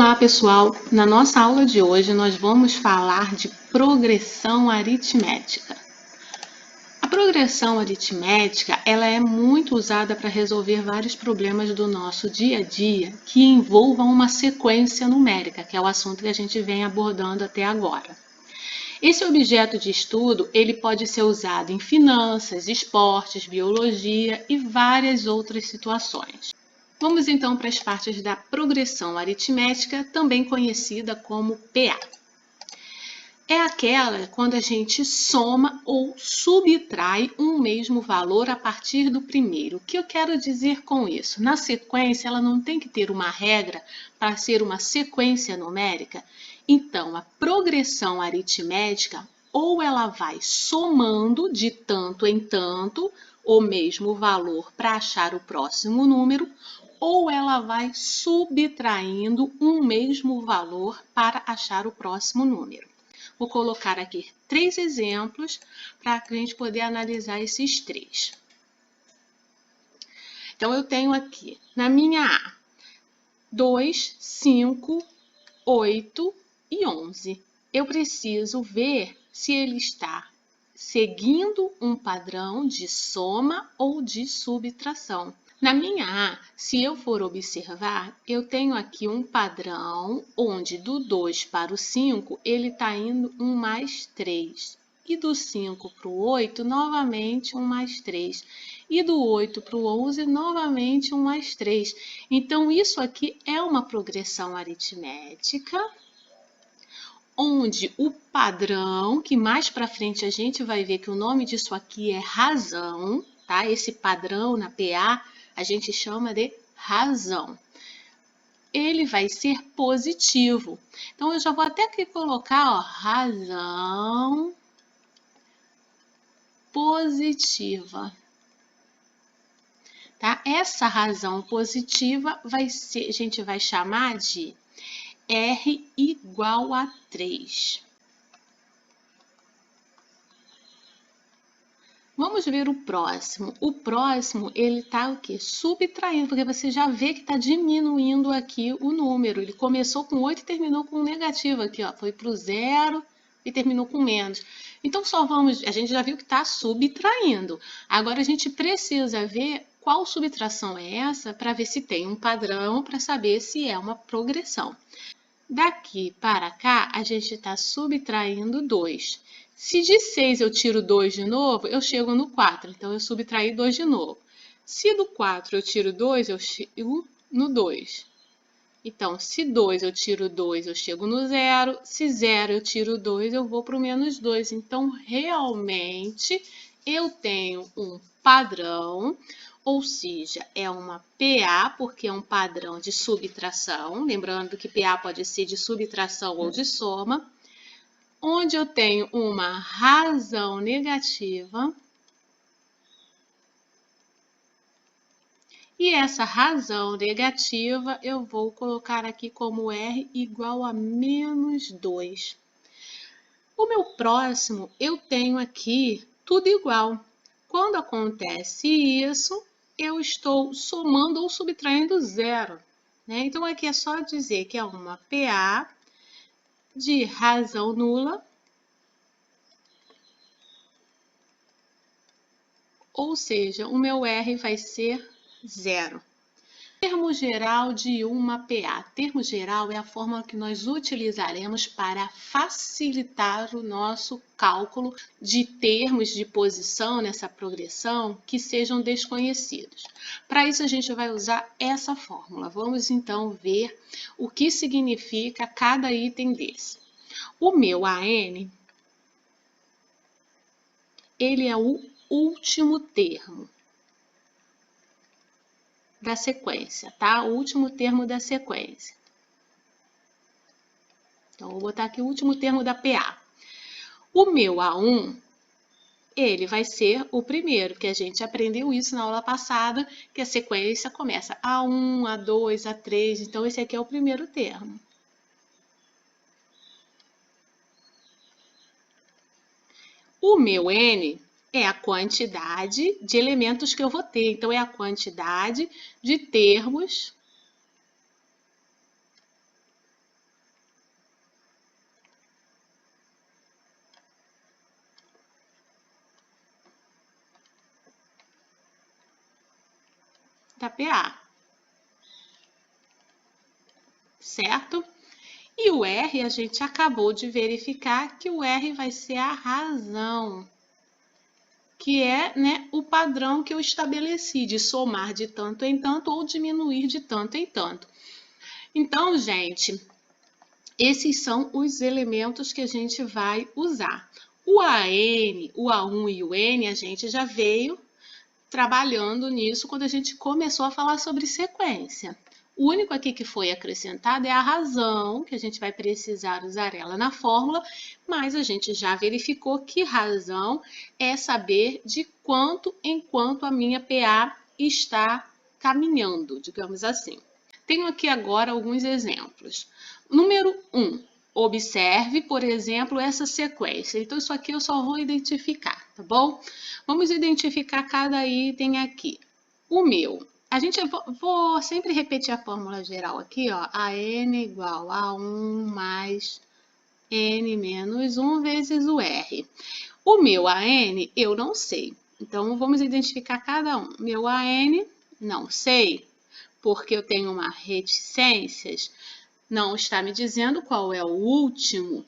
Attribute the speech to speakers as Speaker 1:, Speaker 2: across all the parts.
Speaker 1: Olá, pessoal! Na nossa aula de hoje, nós vamos falar de progressão aritmética. A progressão aritmética, ela é muito usada para resolver vários problemas do nosso dia a dia que envolvam uma sequência numérica, que é o assunto que a gente vem abordando até agora. Esse objeto de estudo, ele pode ser usado em finanças, esportes, biologia e várias outras situações. Vamos então para as partes da progressão aritmética, também conhecida como PA. É aquela quando a gente soma ou subtrai um mesmo valor a partir do primeiro. O que eu quero dizer com isso? Na sequência, ela não tem que ter uma regra para ser uma sequência numérica. Então, a progressão aritmética, ou ela vai somando de tanto em tanto o mesmo valor para achar o próximo número, ou ela vai subtraindo um mesmo valor para achar o próximo número. Vou colocar aqui 3 exemplos para a gente poder analisar esses 3. Então, eu tenho aqui, na minha A, 2, 5, 8 e 11. Eu preciso ver se ele está seguindo um padrão de soma ou de subtração. Na minha A, se eu for observar, eu tenho aqui um padrão onde do 2 para o 5, ele está indo um mais 3. E do 5 para o 8, novamente um mais 3. E do 8 para o 11, novamente um mais 3. Então, isso aqui é uma progressão aritmética, onde o padrão, que mais para frente a gente vai ver que o nome disso aqui é razão, tá? Esse padrão na PA a gente chama de razão. Ele vai ser positivo. Então, eu já vou até aqui colocar, ó, razão positiva. Tá? Essa razão positiva vai ser, a gente vai chamar de R igual a 3. Vamos ver o próximo. O próximo, ele está o quê? Subtraindo, porque você já vê que está diminuindo aqui o número. Ele começou com 8 e terminou com negativo aqui, ó. Foi para o 0 e terminou com menos. Então, a gente já viu que está subtraindo. Agora, a gente precisa ver qual subtração é essa para ver se tem um padrão, para saber se é uma progressão. Daqui para cá, a gente está subtraindo 2. Se de 6 eu tiro 2 de novo, eu chego no 4. Então, eu subtraí 2 de novo. Se do 4 eu tiro 2, eu chego no 2. Então, se 2 eu tiro 2, eu chego no 0. Se 0 eu tiro 2, eu vou para o menos 2. Então, realmente, eu tenho um padrão, ou seja, é uma PA, porque é um padrão de subtração. Lembrando que PA pode ser de subtração ou de soma, onde eu tenho uma razão negativa. E essa razão negativa eu vou colocar aqui como R igual a menos 2. O meu próximo, eu tenho aqui tudo igual. Quando acontece isso, eu estou somando ou subtraindo 0. Né? Então, aqui é só dizer que é uma PA de razão nula, ou seja, o meu R vai ser 0. Termo geral de uma PA. Termo geral é a fórmula que nós utilizaremos para facilitar o nosso cálculo de termos de posição nessa progressão que sejam desconhecidos. Para isso, a gente vai usar essa fórmula. Vamos então ver o que significa cada item desse. O meu AN, ele é o último termo da sequência, tá? O último termo da sequência. Então, vou botar aqui o último termo da PA. O meu A1, ele vai ser o primeiro, que a gente aprendeu isso na aula passada, que a sequência começa A1, A2, A3, então esse aqui é o primeiro termo. O meu N é a quantidade de elementos que eu vou ter, então é a quantidade de termos da PA. Certo? E o R, a gente acabou de verificar que o R vai ser a razão, que é, né, o padrão que eu estabeleci de somar de tanto em tanto ou diminuir de tanto em tanto. Então, gente, esses são os elementos que a gente vai usar. O AN, o A1 e o N, a gente já veio trabalhando nisso quando a gente começou a falar sobre sequência. O único aqui que foi acrescentado é a razão, que a gente vai precisar usar ela na fórmula, mas a gente já verificou que razão é saber de quanto em quanto a minha PA está caminhando, digamos assim. Tenho aqui agora alguns exemplos. Número 1. Observe, por exemplo, essa sequência. Então, isso aqui eu só vou identificar, tá bom? Vamos identificar cada item aqui. O meu. Vou sempre repetir a fórmula geral aqui, ó. AN igual a 1 mais N menos 1 vezes o R. O meu AN eu não sei. Então, vamos identificar cada um. Meu AN, não sei, porque eu tenho uma reticências. Não está me dizendo qual é o último.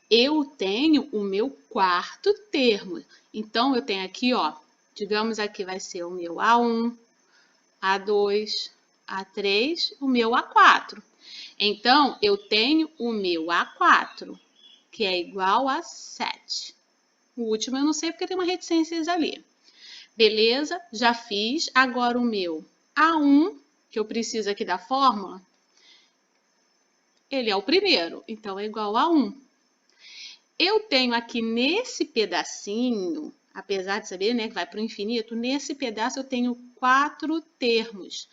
Speaker 1: Eu tenho o meu quarto termo. Então, eu tenho aqui, ó, digamos aqui vai ser o meu A1, A2, A3, o meu A4. Então, eu tenho o meu A4, que é igual a 7. O último eu não sei porque tem uma reticências ali. Beleza? Já fiz. Agora o meu A1, que eu preciso aqui da fórmula, ele é o primeiro, então é igual a 1. Eu tenho aqui nesse pedacinho, apesar de saber, né, que vai para o infinito, nesse pedaço eu tenho 4 termos.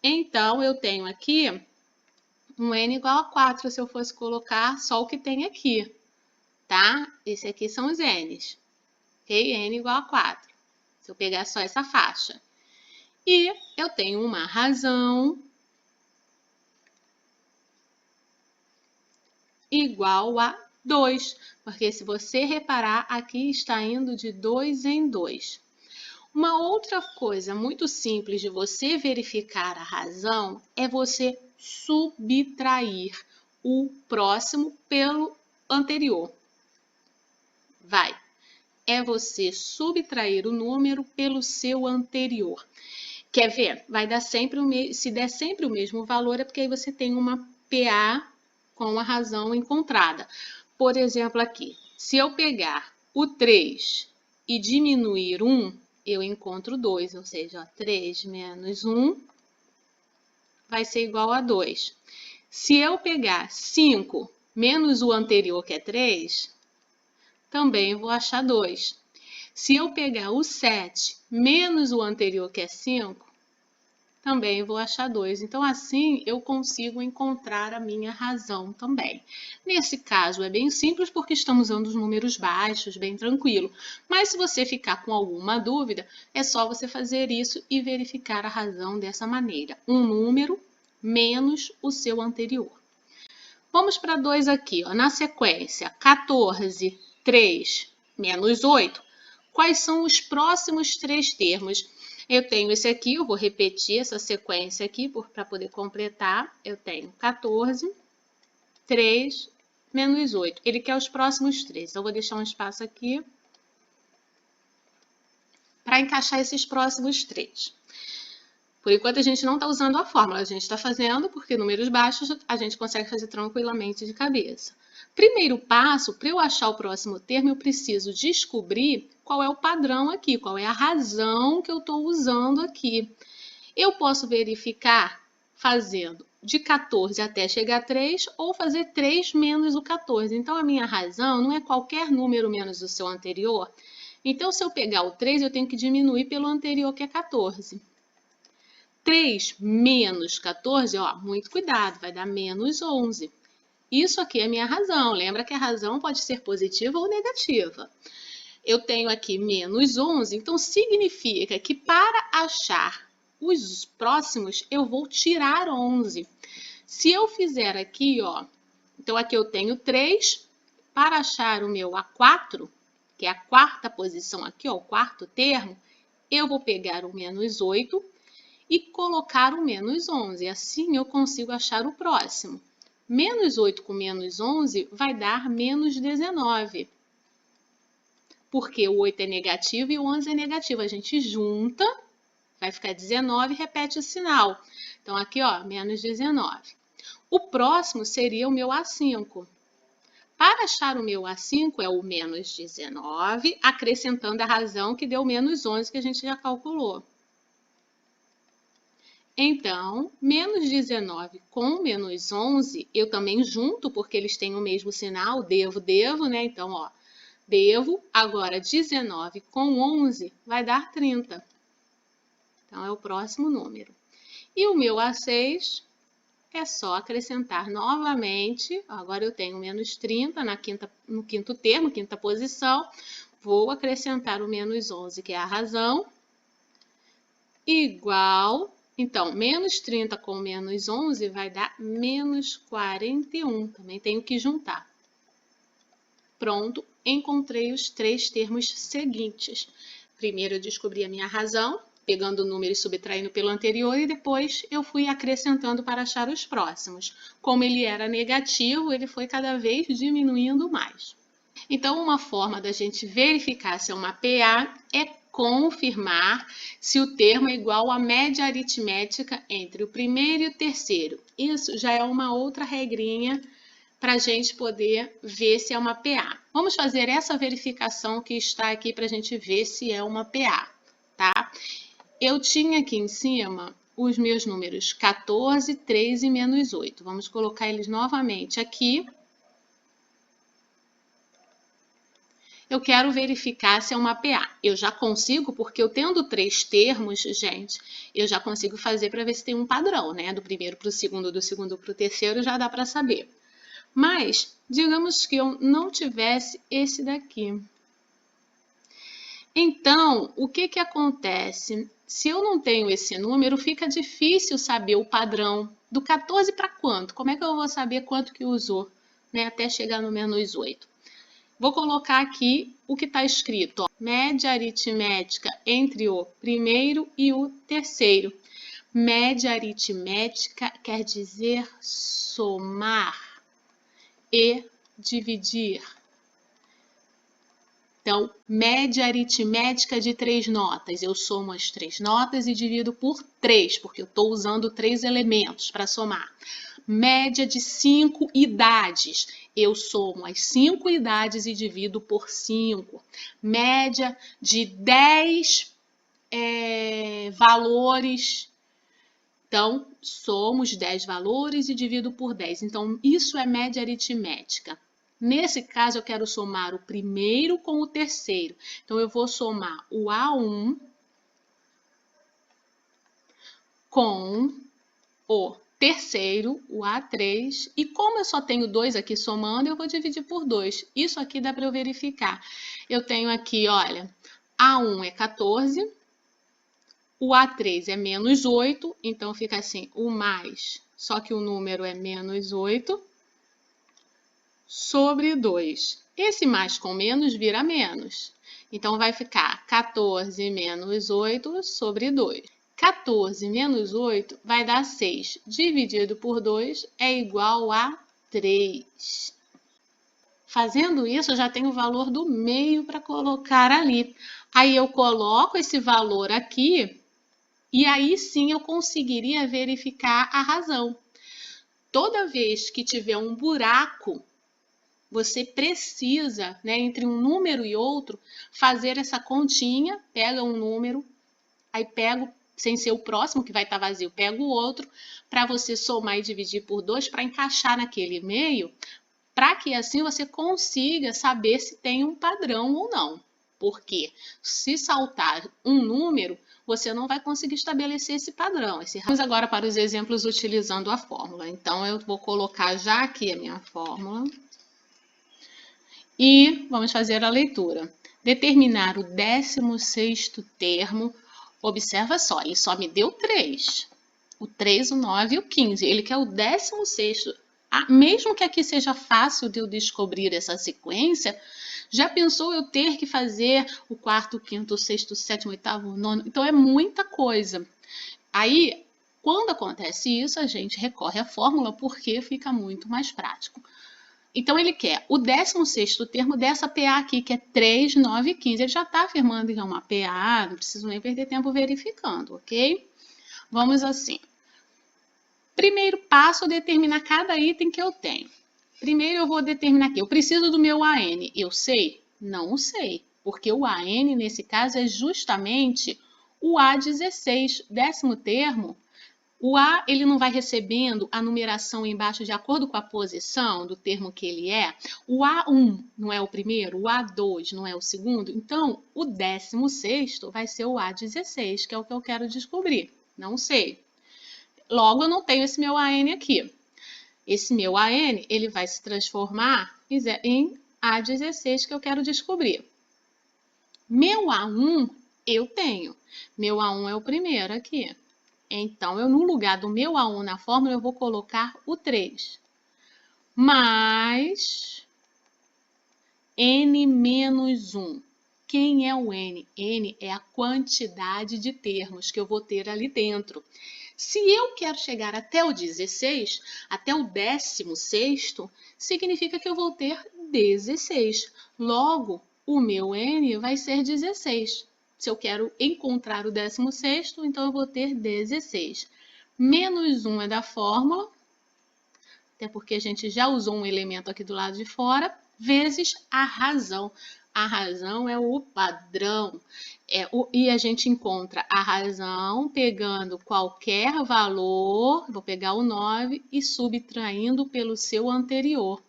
Speaker 1: Então, eu tenho aqui um N igual a 4, se eu fosse colocar só o que tem aqui, tá? Esse aqui são os N's, ok? N igual a 4, se eu pegar só essa faixa. E eu tenho uma razão igual a 2, porque se você reparar, aqui está indo de 2 em 2. Uma outra coisa muito simples de você verificar a razão é você subtrair o próximo pelo anterior. Vai. É você subtrair o número pelo seu anterior. Quer ver? Vai dar sempre se der sempre o mesmo valor, é porque aí você tem uma PA com a razão encontrada. Por exemplo, aqui, se eu pegar o 3 e diminuir 1, eu encontro 2, ou seja, 3 menos 1 vai ser igual a 2. Se eu pegar 5 menos o anterior, que é 3, também vou achar 2. Se eu pegar o 7 menos o anterior, que é 5, também vou achar 2. Então, assim, eu consigo encontrar a minha razão também. Nesse caso, é bem simples porque estamos usando os números baixos, bem tranquilo. Mas se você ficar com alguma dúvida, é só você fazer isso e verificar a razão dessa maneira. Um número menos o seu anterior. Vamos para 2 aqui, ó. Na sequência, 14, 3, menos 8. Quais são os próximos 3 termos? Eu tenho esse aqui, eu vou repetir essa sequência aqui para poder completar. Eu tenho 14, 3, menos 8. Ele quer os próximos 3. Então, eu vou deixar um espaço aqui para encaixar esses próximos 3. Por enquanto, a gente não está usando a fórmula, a gente está fazendo porque números baixos a gente consegue fazer tranquilamente de cabeça. Primeiro passo, para eu achar o próximo termo, eu preciso descobrir qual é o padrão aqui, qual é a razão que eu estou usando aqui. Eu posso verificar fazendo de 14 até chegar a 3 ou fazer 3 menos o 14. Então, a minha razão não é qualquer número menos o seu anterior. Então, se eu pegar o 3, eu tenho que diminuir pelo anterior, que é 14. 3 menos 14, ó, muito cuidado, vai dar menos 11. Isso aqui é a minha razão. Lembra que a razão pode ser positiva ou negativa. Eu tenho aqui menos 11, então significa que para achar os próximos, eu vou tirar 11. Se eu fizer aqui, ó, então aqui eu tenho 3, para achar o meu A4, que é a quarta posição aqui, ó, o quarto termo, eu vou pegar o menos 8, e colocar o menos 11. Assim eu consigo achar o próximo. Menos 8 com menos 11 vai dar menos 19. Porque o 8 é negativo e o 11 é negativo. A gente junta, vai ficar 19 e repete o sinal. Então, aqui, ó, menos 19. O próximo seria o meu A5. Para achar o meu A5 é o menos 19, acrescentando a razão que deu menos 11, que a gente já calculou. Então, menos 19 com menos 11, eu também junto, porque eles têm o mesmo sinal, devo, né? Então, ó, devo, agora 19 com 11 vai dar 30. Então, é o próximo número. E o meu A6 é só acrescentar novamente, agora eu tenho menos 30 no quinto termo, quinta posição, vou acrescentar o menos 11, que é a razão, igual, então, menos 30 com menos 11 vai dar menos 41, também tenho que juntar. Pronto, encontrei os três termos seguintes. Primeiro eu descobri a minha razão, pegando o número e subtraindo pelo anterior, e depois eu fui acrescentando para achar os próximos. Como ele era negativo, ele foi cada vez diminuindo mais. Então, uma forma da gente verificar se é uma PA é confirmar se o termo é igual à média aritmética entre o primeiro e o terceiro. Isso já é uma outra regrinha para a gente poder ver se é uma PA. Vamos fazer essa verificação que está aqui para a gente ver se é uma PA, tá? Eu tinha aqui em cima os meus números 14, 3 e menos 8. Vamos colocar eles novamente aqui. Eu quero verificar se é uma PA. Eu já consigo, porque eu tendo três termos, gente, eu já consigo fazer para ver se tem um padrão, né? Do primeiro para o segundo, do segundo para o terceiro, já dá para saber. Mas, digamos que eu não tivesse esse daqui. Então, o que acontece? Se eu não tenho esse número, fica difícil saber o padrão. Do 14 para quanto? Como é que eu vou saber quanto que usou, né? Até chegar no menos 8. Vou colocar aqui o que está escrito, ó, média aritmética entre o primeiro e o terceiro. Média aritmética quer dizer somar e dividir. Então, média aritmética de 3 notas. Eu somo as 3 notas e divido por 3, porque eu estou usando 3 elementos para somar. Média de 5 idades. Eu somo as 5 idades e divido por 5. Média de 10 valores. Então, somo os 10 valores e divido por 10. Então, isso é média aritmética. Nesse caso, eu quero somar o primeiro com o terceiro. Então, eu vou somar o A1 com o terceiro, o A3. E como eu só tenho 2 aqui somando, eu vou dividir por 2. Isso aqui dá para eu verificar. Eu tenho aqui, olha, A1 é 14, o A3 é menos 8, então fica assim, o mais, só que o número é menos 8. Sobre 2. Esse mais com menos vira menos. Então, vai ficar 14 menos 8 sobre 2. 14 menos 8 vai dar 6. Dividido por 2 é igual a 3. Fazendo isso, eu já tenho o valor do meio para colocar ali. Aí, eu coloco esse valor aqui e aí sim eu conseguiria verificar a razão. Toda vez que tiver um buraco, você precisa, né, entre um número e outro, fazer essa continha, pega um número, aí pego, sem ser o próximo que vai estar vazio, pego o outro, para você somar e dividir por 2, para encaixar naquele meio, para que assim você consiga saber se tem um padrão ou não. Porque se saltar um número, você não vai conseguir estabelecer esse padrão. Vamos agora para os exemplos utilizando a fórmula. Então, eu vou colocar já aqui a minha fórmula. E vamos fazer a leitura. Determinar o 16º termo. Observa só, ele só me deu 3. O 3, o 9 e o 15. Ele quer o 16º. Mesmo que aqui seja fácil de eu descobrir essa sequência, já pensou eu ter que fazer o 4º, o 5º, o 6º, o 7º, o 8º, o 9º? Então, é muita coisa. Aí, quando acontece isso, a gente recorre à fórmula porque fica muito mais prático. Então, ele quer o 16º termo dessa PA aqui, que é 3, 9 e 15. Ele já está afirmando que é uma PA, não preciso nem perder tempo verificando, ok? Vamos assim. Primeiro passo, determinar cada item que eu tenho. Primeiro eu vou determinar aqui, eu preciso do meu AN. Eu sei? Não sei, porque o AN, nesse caso, é justamente o A16, 10º termo. O A, ele não vai recebendo a numeração embaixo de acordo com a posição do termo que ele é. O A1 não é o primeiro, o A2 não é o segundo. Então, o 16º vai ser o A16, que é o que eu quero descobrir. Não sei. Logo, eu não tenho esse meu AN aqui. Esse meu AN, ele vai se transformar em A16, que eu quero descobrir. Meu A1, eu tenho. Meu A1 é o primeiro aqui. Então, eu no lugar do meu A1 na fórmula, eu vou colocar o 3. Mais N menos 1. Quem é o N? N é a quantidade de termos que eu vou ter ali dentro. Se eu quero chegar até o 16, até o 16º, significa que eu vou ter 16. Logo, o meu N vai ser 16. Se eu quero encontrar o 16º, então eu vou ter 16. Menos 1 é da fórmula, até porque a gente já usou um elemento aqui do lado de fora, vezes a razão. A razão é o padrão. E a gente encontra a razão pegando qualquer valor, vou pegar o 9 e subtraindo pelo seu anterior.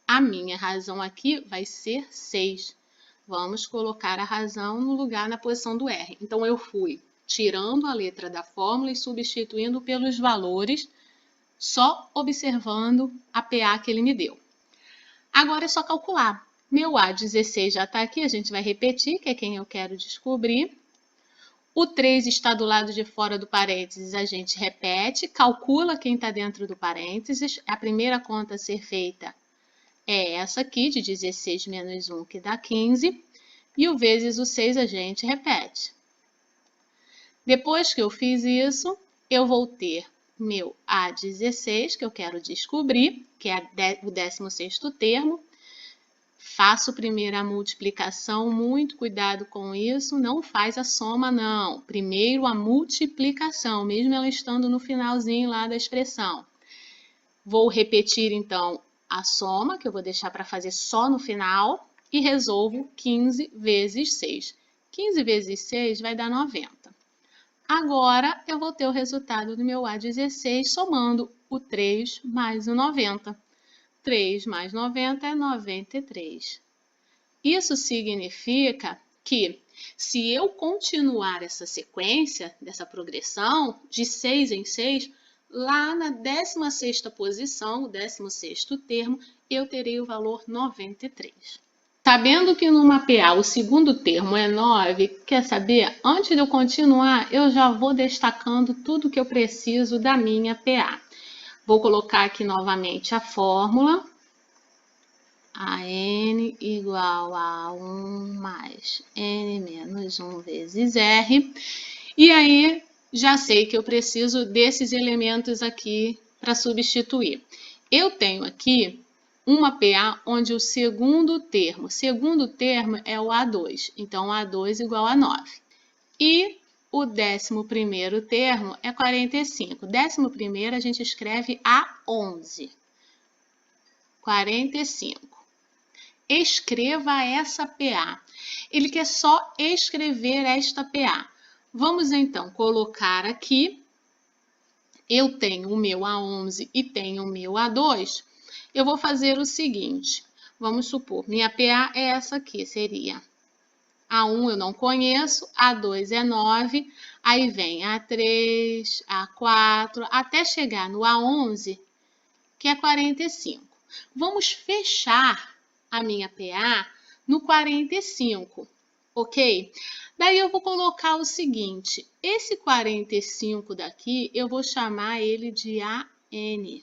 Speaker 1: A minha razão aqui vai ser 6. Vamos colocar a razão no lugar, na posição do R. Então, eu fui tirando a letra da fórmula e substituindo pelos valores, só observando a PA que ele me deu. Agora é só calcular. Meu A16 já está aqui, a gente vai repetir, que é quem eu quero descobrir. O 3 está do lado de fora do parênteses, a gente repete, calcula quem está dentro do parênteses. A primeira conta a ser feita é essa aqui, de 16 menos 1, que dá 15. E o vezes o 6 a gente repete. Depois que eu fiz isso, eu vou ter meu A16, que eu quero descobrir, que é o 16º termo. Faço primeiro a multiplicação, muito cuidado com isso, não faz a soma não. Primeiro a multiplicação, mesmo ela estando no finalzinho lá da expressão. Vou repetir então a soma, que eu vou deixar para fazer só no final, e resolvo 15 vezes 6. 15 vezes 6 vai dar 90. Agora, eu vou ter o resultado do meu A16 somando o 3 mais o 90. 3 mais 90 é 93. Isso significa que, se eu continuar essa sequência, dessa progressão, de 6 em 6, lá na 16ª posição, o 16º termo, eu terei o valor 93. Sabendo que numa PA o segundo termo é 9, quer saber? Antes de eu continuar, eu já vou destacando tudo que eu preciso da minha PA. Vou colocar aqui novamente a fórmula. AN igual a 1 mais N menos 1 vezes R. E aí, já sei que eu preciso desses elementos aqui para substituir. Eu tenho aqui uma PA onde o segundo termo é o A2, então A2 igual a 9. E o 11º termo é 45. 11º a gente escreve A11. 45. Escreva essa PA. Ele quer só escrever esta PA. Vamos então colocar aqui. Eu tenho o meu A11 e tenho o meu A2. Eu vou fazer o seguinte. Vamos supor, minha PA é essa aqui, seria A1 eu não conheço, A2 é 9, aí vem A3, A4, até chegar no A11, que é 45. Vamos fechar a minha PA no 45, ok? Daí eu vou colocar o seguinte, esse 45 daqui, eu vou chamar ele de AN.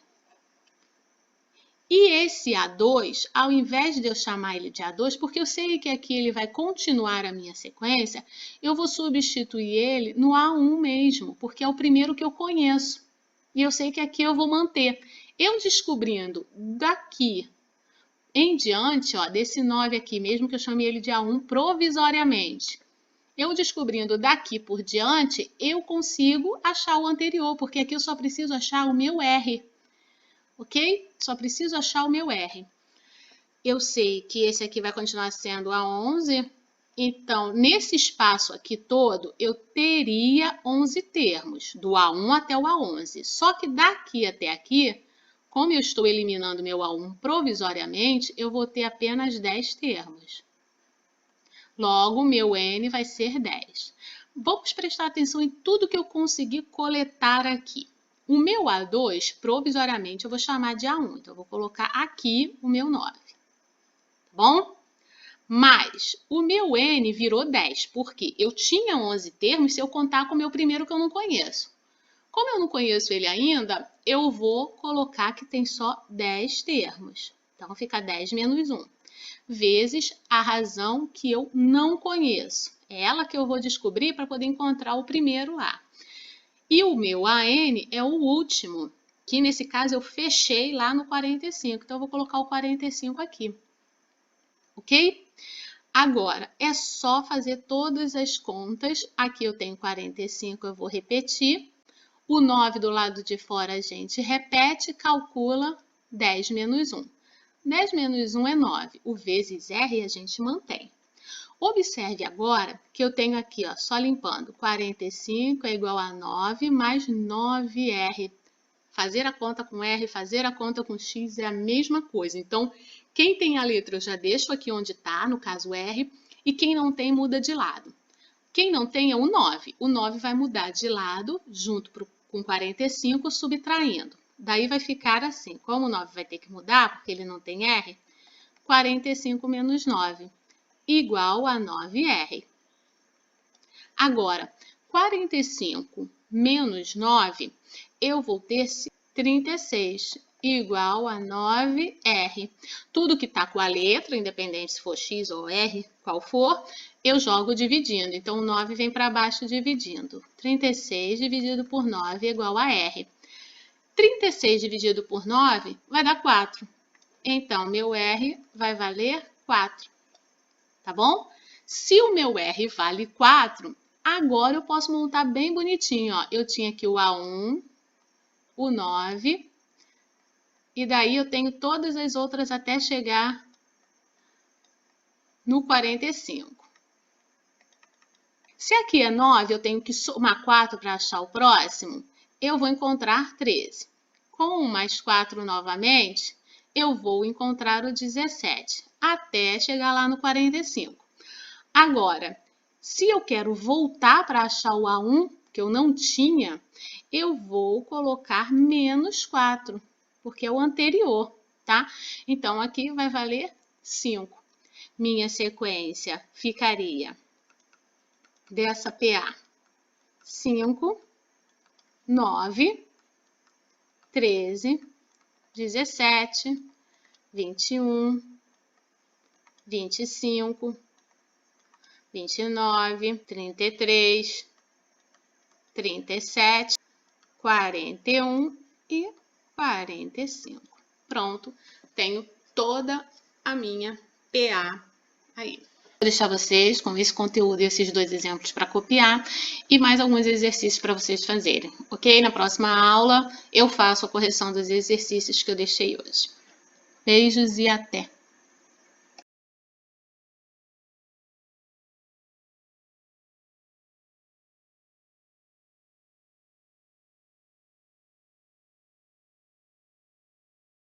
Speaker 1: E esse A2, ao invés de eu chamar ele de A2, porque eu sei que aqui ele vai continuar a minha sequência, eu vou substituir ele no A1 mesmo, porque é o primeiro que eu conheço. E eu sei que aqui eu vou manter. Eu descobrindo daqui em diante, ó, desse 9 aqui, mesmo que eu chame ele de A1 provisoriamente, eu descobrindo daqui por diante, eu consigo achar o anterior, porque aqui eu só preciso achar o meu R. Ok? Só preciso achar o meu R. Eu sei que esse aqui vai continuar sendo A11, então, nesse espaço aqui todo, eu teria 11 termos, do A1 até o A11. Só que daqui até aqui, como eu estou eliminando meu A1 provisoriamente, eu vou ter apenas 10 termos. Logo, meu N vai ser 10. Vamos prestar atenção em tudo que eu consegui coletar aqui. O meu A2, provisoriamente, eu vou chamar de A1. Então, eu vou colocar aqui o meu 9. Tá bom? Mas o meu N virou 10, porque eu tinha 11 termos se eu contar com o meu primeiro que eu não conheço. Como eu não conheço ele ainda, eu vou colocar que tem só 10 termos. Então, fica 10 menos 1, vezes a razão que eu não conheço. É ela que eu vou descobrir para poder encontrar o primeiro A. E o meu AN é o último, que nesse caso eu fechei lá no 45. Então, eu vou colocar o 45 aqui. Ok? Agora, é só fazer todas as contas. Aqui eu tenho 45, eu vou repetir. O 9 do lado de fora a gente repete, calcula 10 menos 1. 10 menos 1 é 9. O vezes R a gente mantém. Observe agora que eu tenho aqui, ó, só limpando, 45 é igual a 9 mais 9R. Fazer a conta com R, fazer a conta com X é a mesma coisa. Então, quem tem a letra eu já deixo aqui onde está, no caso R, e quem não tem muda de lado. Quem não tem é o 9. O 9 vai mudar de lado junto com 45, subtraindo. Daí vai ficar assim, como o 9 vai ter que mudar, porque ele não tem R, 45 menos 9, igual a 9R. Agora, 45 menos 9, eu vou ter 36, igual a 9R. Tudo que está com a letra, independente se for X ou R, qual for, eu jogo dividindo. Então, o 9 vem para baixo dividindo. 36 dividido por 9 é igual a R. 36 dividido por 9 vai dar 4. Então, meu R vai valer 4. Tá bom? Se o meu R vale 4, agora eu posso montar bem bonitinho. Ó. Eu tinha aqui o A1, o 9, e daí eu tenho todas as outras até chegar no 45. Se aqui é 9, eu tenho que somar 4 para achar o próximo, eu vou encontrar 13. Com 1 mais 4 novamente, eu vou encontrar o 17, até chegar lá no 45. Agora, se eu quero voltar para achar o A1, que eu não tinha, eu vou colocar menos 4, porque é o anterior, tá? Então, aqui vai valer 5. Minha sequência ficaria dessa PA 5, 9, 13, 17, 21, 25, 29, 33, 37, 41 e 45. Pronto, tenho toda a minha PA aí. Vou deixar vocês com esse conteúdo e esses dois exemplos para copiar e mais alguns exercícios para vocês fazerem, ok? Na próxima aula eu faço a correção dos exercícios que eu deixei hoje. Beijos e até!